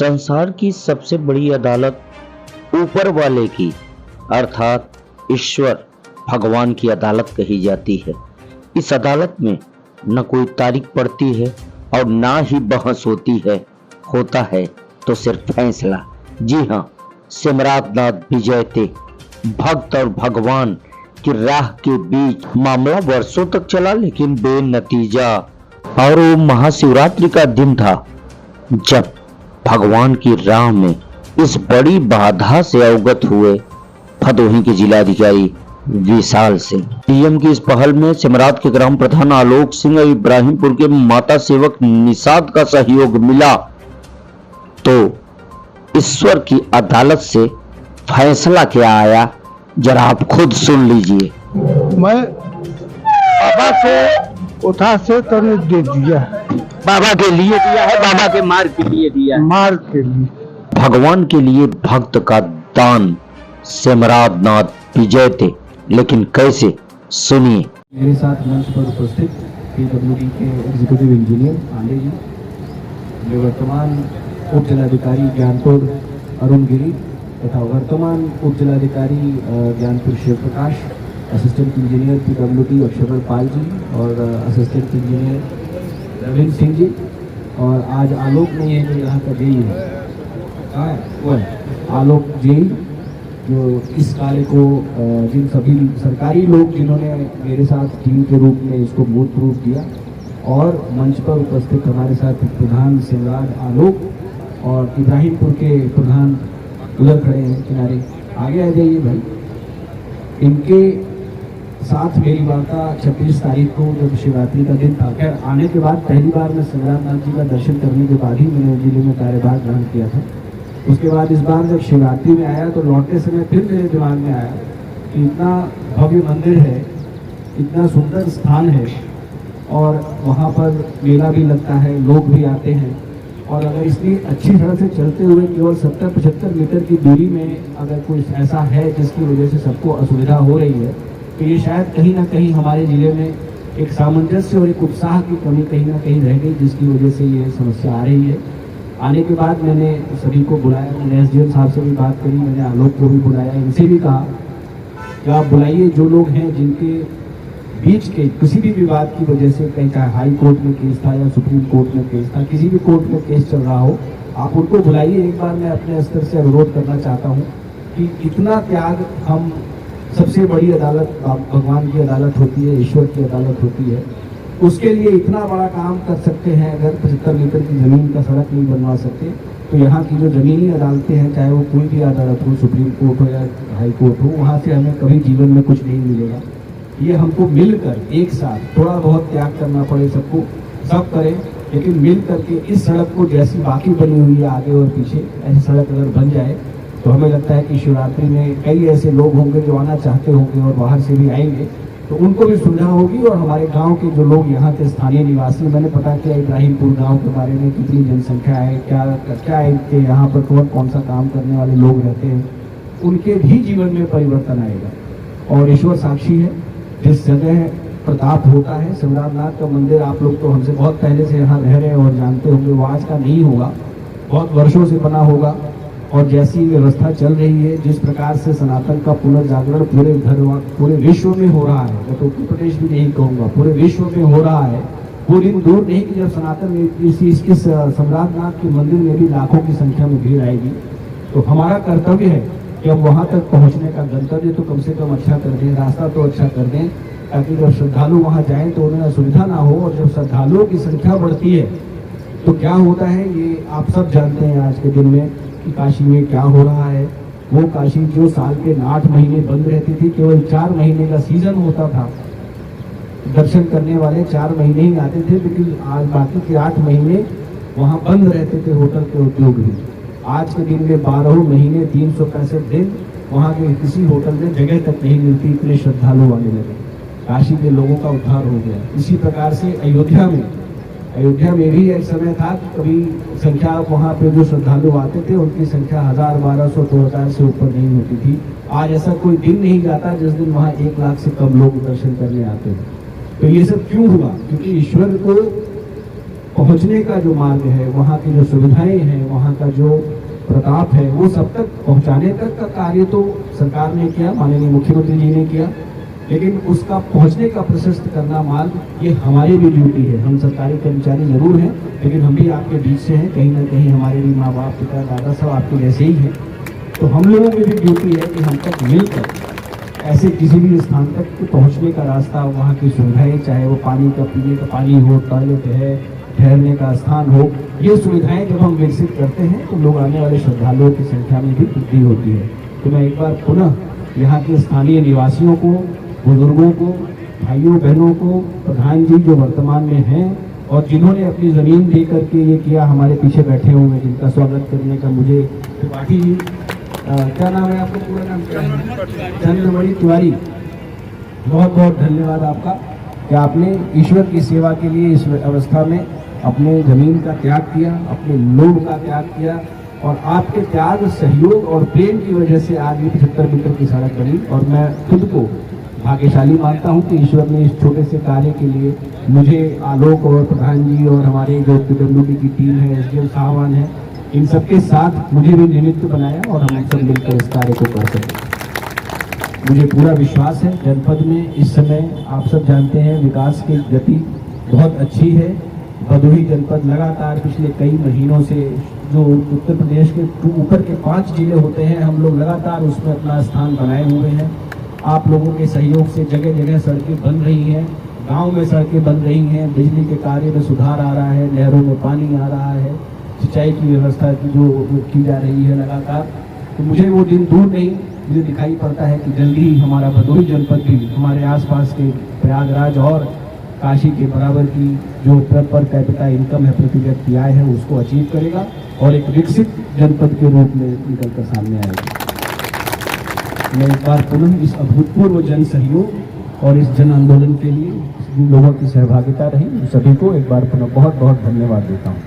संसार की सबसे बड़ी अदालत ऊपर वाले की अर्थात ईश्वर भगवान की अदालत कही जाती है। इस अदालत में न कोई तारीख पड़ती है और ना ही बहस होती है, होता है तो सिर्फ फैसला। जी हाँ, सिमरातनाथ विजयते भक्त और भगवान की राह के बीच मामला वर्षों तक चला, लेकिन बेनतीजा। और वो महाशिवरात्रि का दिन था जब भगवान की राह में इस बड़ी बाधा से अवगत हुए भदोही के जिलाधिकारी विशाल सिंह। पीएम की इस पहल में सिमरात के ग्राम प्रधान आलोक सिंह और इब्राहिमपुर के माता सेवक निषाद का सहयोग मिला तो ईश्वर की अदालत से फैसला क्या आया, जरा आप खुद सुन लीजिए। मैं बाबा से उठा से तने दे दिया, बाबा के लिए दिया है, बाबा के मार के लिए दिया है। मार के लिए भगवान के लिए भक्त का दान सिमरातनाथ विजयते, लेकिन कैसे, सुनिए। मेरे साथ मंच पर उपस्थित पीडब्ल्यूडी के एग्जीक्यूटिव इंजीनियर पांडे जी, जो वर्तमान उप जिलाधिकारी ज्ञानपुर अरुण गिरी तथा वर्तमान उप जिलाधिकारी Gyanpur Shiv Prakash, assistant engineer PWD अक्षर पाल जी और असिस्टेंट इंजीनियर रविंद्र सिंह जी, और आज आलोक नहीं है जो यहाँ का जेई है, वो आलोक जेई, जो इस कार्य को जिन सभी सरकारी लोग जिन्होंने मेरे साथ टीम के रूप में इसको मूर्त रूप दिया, और मंच पर उपस्थित हमारे साथ प्रधान सिमरात आलोक और इब्राहिमपुर के प्रधान उधर खड़े हैं किनारे, आगे आ जाइए भाई। इनके साथ मेरी वार्ता 26 तारीख को जब शिवरात्रि का दिन था, खैर आने के बाद पहली बार मैं सिमरातनाथ जी का दर्शन करने के बाद ही मैंने जिले में कार्यभार ग्रहण किया था। उसके बाद इस बार जब शिवरात्रि में आया तो लौटते समय फिर मेरे दिमाग में आया कि इतना भव्य मंदिर है, इतना सुंदर स्थान है, और वहाँ पर मेला भी लगता है, लोग भी आते हैं, और अगर इतनी अच्छी तरह से चलते हुए केवल 70-75 मीटर की दूरी में अगर कोई ऐसा है जिसकी वजह से सबको असुविधा हो रही है, तो ये शायद कहीं ना कहीं हमारे ज़िले में एक सामंजस्य और एक उत्साह की कमी कहीं ना कहीं रह गई, जिसकी वजह से ये समस्या आ रही है। आने के बाद मैंने सभी को बुलाया, मैंने एसडीएम साहब से भी बात करी, मैंने आलोक को भी बुलाया, इनसे भी कहा कि आप बुलाइए जो लोग हैं जिनके बीच के किसी भी विवाद की वजह से, कहीं चाहे हाई कोर्ट में केस था या सुप्रीम कोर्ट में केस था, किसी भी कोर्ट में केस चल रहा हो, आप उनको बुलाइए। एक बार मैं अपने स्तर से अनुरोध करना चाहता हूँ कि इतना त्याग, हम सबसे बड़ी अदालत भगवान की अदालत होती है, ईश्वर की अदालत होती है, उसके लिए इतना बड़ा काम कर सकते हैं। अगर 75 मीटर की ज़मीन का सड़क नहीं बनवा सकते तो यहाँ की जो ज़मीनी अदालतें हैं, चाहे वो कोई भी अदालत हो, सुप्रीम कोर्ट हो या हाई कोर्ट हो, वहाँ से हमें कभी जीवन में कुछ नहीं मिलेगा। ये हमको मिलकर एक साथ थोड़ा बहुत त्याग करना पड़े, सबको सब करें, लेकिन मिल करके इस सड़क को जैसी बाकी बनी हुई है आगे और पीछे, ऐसी सड़क अगर बन जाए तो हमें लगता है कि शिवरात्रि में कई ऐसे लोग होंगे जो आना चाहते होंगे और बाहर से भी आएंगे, तो उनको भी सुविधा होगी। और हमारे गांव के जो लोग यहाँ के स्थानीय निवासी, मैंने पता किया इब्राहिमपुर गांव के बारे में कितनी जनसंख्या है, क्या है कि यहाँ पर कौन सा काम करने वाले लोग रहते हैं, उनके भी जीवन में परिवर्तन आएगा। और ईश्वर साक्षी है, जिस जगह प्रताप होता है, सिमरातनाथ का मंदिर, आप लोग तो हमसे बहुत पहले से यहाँ रह रहे हैं और जानते होंगे, वो आज का नहीं होगा, बहुत वर्षों से बना होगा। और जैसी व्यवस्था चल रही है, जिस प्रकार से सनातन का पुनर्जागरण पूरे विश्व में हो रहा है, मैं तो उत्तर प्रदेश भी नहीं कहूँगा, पूरे विश्व में हो रहा है, वो दिन दूर नहीं कि जब सनातन इसकी सिमरातनाथ के मंदिर में भी लाखों की संख्या में भीड़ आएगी। तो हमारा कर्तव्य है कि हम वहाँ तक पहुँचने का गंतव्य तो कम से कम अच्छा कर दें, रास्ता तो अच्छा कर दें, ताकि जब श्रद्धालु वहाँ जाएँ तो उन्हें असुविधा ना हो। और जब श्रद्धालुओं की संख्या बढ़ती है तो क्या होता है, ये आप सब जानते हैं आज के दिन में कि काशी में क्या हो रहा है। वो काशी जो साल के 8 महीने बंद रहती थी, केवल 4 महीने का सीजन होता था, दर्शन करने वाले 4 महीने ही आते थे, लेकिन आज बाकी के 8 महीने वहाँ बंद रहते थे होटल के उद्योग भी। आज के दिन में 12 महीने 365 दिन वहाँ के किसी होटल में जगह तक नहीं मिलती, इतने श्रद्धालु आने लगे। काशी के लोगों का उद्धार हो गया। इसी प्रकार से अयोध्या में भी एक समय था कि कभी संख्या वहाँ पे जो श्रद्धालु आते थे उनकी संख्या 1000, 1200, 2000 से ऊपर नहीं होती थी। आज ऐसा कोई दिन नहीं जाता जिस दिन वहाँ 1 लाख से कम लोग दर्शन करने आते हैं। तो ये सब क्यों हुआ? क्योंकि ईश्वर को पहुंचने का जो मार्ग है, वहाँ की जो सुविधाएं हैं, वहाँ का जो प्रताप है, वो सब तक पहुंचाने तक का कार्य तो सरकार ने किया, माननीय मुख्यमंत्री जी ने किया, लेकिन उसका पहुंचने का प्रशस्त करना मार्ग, ये हमारी भी ड्यूटी है। हम सरकारी कर्मचारी जरूर हैं, लेकिन हम भी आपके बीच से हैं, कहीं ना कहीं हमारे भी माँ बाप, पिता, दादा सब आपके जैसे ही हैं। तो हम लोगों की भी ड्यूटी है कि हम तक मिलकर ऐसे किसी भी स्थान तक पहुंचने का रास्ता, वहाँ की सुविधाएं, चाहे वो पानी का, पीने का पानी हो, टॉयलेट है, ठहरने का स्थान हो, ये सुविधाएं जब हम विकसित करते हैं तो लोग, आने वाले श्रद्धालुओं की संख्या में भी वृद्धि होती है। तो मैं एक बार पुनः यहाँ के स्थानीय निवासियों को, बुजुर्गों को, भाइयों बहनों को, प्रधान जी जो वर्तमान में हैं और जिन्होंने अपनी ज़मीन दे करके ये किया, हमारे पीछे बैठे हुए हैं, जिनका स्वागत करने का मुझे त्रिपाठी जी, क्या नाम है आपका, पूरा नाम क्या है? चंद्रमणि तिवारी, बहुत बहुत धन्यवाद आपका कि आपने ईश्वर की सेवा के लिए इस अवस्था में अपने ज़मीन का त्याग किया, अपने लोभ का त्याग किया, और आपके त्याग, सहयोग और प्रेम की वजह से आज ये 75 मीटर की सड़क बनी। और मैं खुद को भाग्यशाली मानता हूँ कि ईश्वर ने इस छोटे से कार्य के लिए मुझे, आलोक और प्रधान जी और हमारे जो PWD की टीम है, SDM साहबान है, इन सबके साथ मुझे भी निमित्त बनाया और हम सब मिलकर इस कार्य को कर सकें। मुझे पूरा विश्वास है जनपद में इस समय, आप सब जानते हैं, विकास की गति बहुत अच्छी है। भदोही जनपद लगातार पिछले कई महीनों से, जो उत्तर प्रदेश के ऊपर के 5 जिले होते हैं, हम लोग लगातार उसमें अपना स्थान बनाए हुए हैं। आप लोगों के सहयोग से जगह जगह सड़कें बन रही हैं, गांव में सड़कें बन रही हैं, बिजली के कार्य में सुधार आ रहा है, नहरों में पानी आ रहा है, सिंचाई की व्यवस्था की जो की जा रही है लगातार। तो मुझे वो दिन दूर नहीं, मुझे दिखाई पड़ता है कि जल्दी ही हमारा भदोही जनपद भी हमारे आसपास के प्रयागराज और काशी के बराबर की जो पर कैपिटा इनकम है, प्रति व्यक्ति आय है, उसको अचीव करेगा और एक विकसित जनपद के रूप में निकल कर सामने आएगा। मैं एक बार पुनः इस अभूतपूर्व जन सहयोग और इस जन आंदोलन के लिए जिन लोगों की सहभागिता रही, सभी को एक बार पुनः बहुत बहुत धन्यवाद देता हूँ।